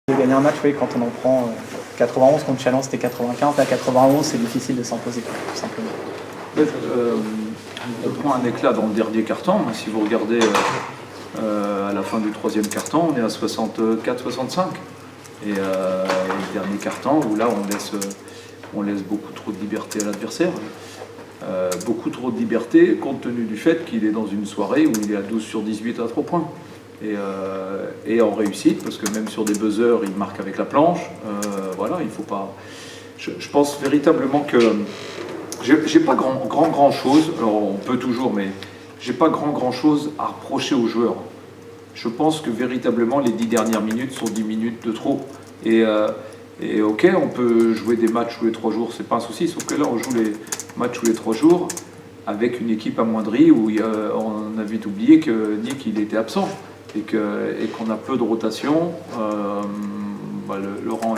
De gagner un match, oui, quand on en prend 91 contre Châlons, c'était 95, à 91, c'est difficile de s'imposer, tout simplement. On prend un éclat dans le dernier carton. Si vous regardez à la fin du troisième carton, on est à 64-65. Et le dernier carton, où là, on laisse beaucoup trop de liberté à l'adversaire. Beaucoup trop de liberté, compte tenu du fait qu'il est dans une soirée où il est à 12 sur 18 à 3 points. Et en réussite, parce que même sur des buzzers, il marque avec la planche. Voilà, il faut pas. Je pense véritablement que j'ai pas grand chose. Alors on peut toujours, mais j'ai pas grand chose à reprocher aux joueurs. Je pense que véritablement les 10 dernières minutes sont 10 minutes de trop. Et ok, on peut jouer des matchs tous les 3 jours, c'est pas un souci. Sauf que là, on joue les matchs tous les 3 jours avec une équipe amoindrie où on a vite oublié que Nick il était absent. Et qu'on a peu de rotation. Laurent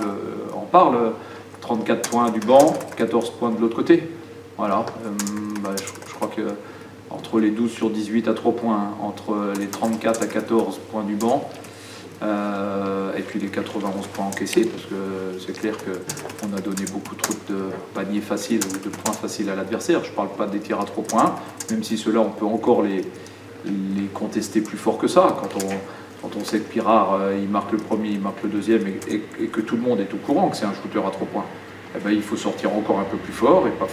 en parle, 34 points du banc, 14 points de l'autre côté. Voilà, je crois que entre les 12 sur 18 à 3 points, entre les 34 à 14 points du banc, et puis les 91 points encaissés, parce que c'est clair qu'on a donné beaucoup trop de paniers faciles ou de points faciles à l'adversaire. Je ne parle pas des tirs à 3 points, même si ceux-là, on peut encore les contester plus fort que ça. Quand on sait que Pirard, il marque le premier, il marque le deuxième, et que tout le monde est au courant que c'est un shooter à 3 points, eh ben, il faut sortir encore un peu plus fort et pas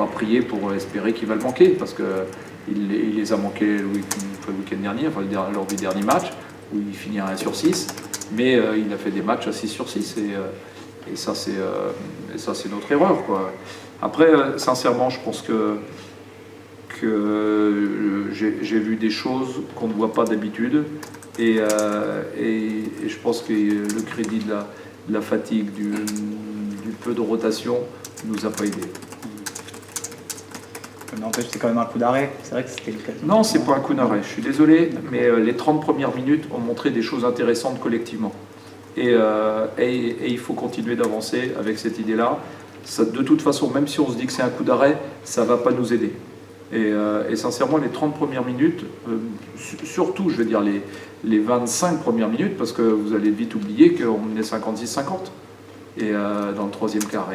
prier pour espérer qu'il va le manquer, parce qu'il les a manqués le week-end dernier, enfin, lors du dernier match, où il finit à 1 sur 6, mais il a fait des matchs à 6 sur 6, et ça c'est notre erreur, quoi. Après, sincèrement, je pense que j'ai vu des choses qu'on ne voit pas d'habitude, et je pense que le crédit de la fatigue, du peu de rotation ne nous a pas aidés. N'empêche, c'est quand même un coup d'arrêt, c'est vrai que c'était le cas. Non, c'est pas un coup d'arrêt, je suis désolé, mais les 30 premières minutes ont montré des choses intéressantes collectivement. Et il faut continuer d'avancer avec cette idée-là. De toute façon, même si on se dit que c'est un coup d'arrêt, ça ne va pas nous aider. Et sincèrement, les 30 premières minutes, surtout, je veux dire, les 25 premières minutes, parce que vous allez vite oublier qu'on menait 56-50 dans le troisième quart.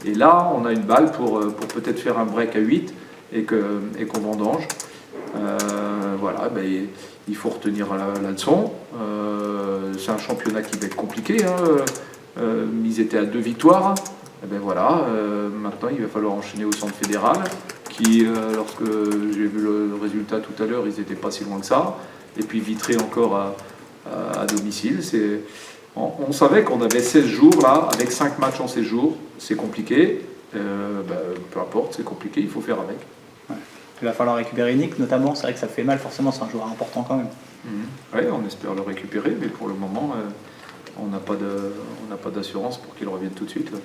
Et là, on a une balle pour peut-être faire un break à 8 et qu'on vendange. Voilà, il faut retenir la leçon. C'est un championnat qui va être compliqué. Ils étaient à 2 victoires. Et ben voilà, maintenant, il va falloir enchaîner au centre fédéral, qui, lorsque j'ai vu le résultat tout à l'heure, ils n'étaient pas si loin que ça. Et puis Vitré encore à domicile. On savait qu'on avait 16 jours là, avec 5 matchs en 16 jours. C'est compliqué. Peu importe, c'est compliqué, il faut faire avec. Ouais. Il va falloir récupérer Nick, notamment. C'est vrai que ça fait mal, forcément, c'est un joueur important quand même. Oui, on espère le récupérer, mais pour le moment, on n'a pas d'assurance pour qu'il revienne tout de suite. Là.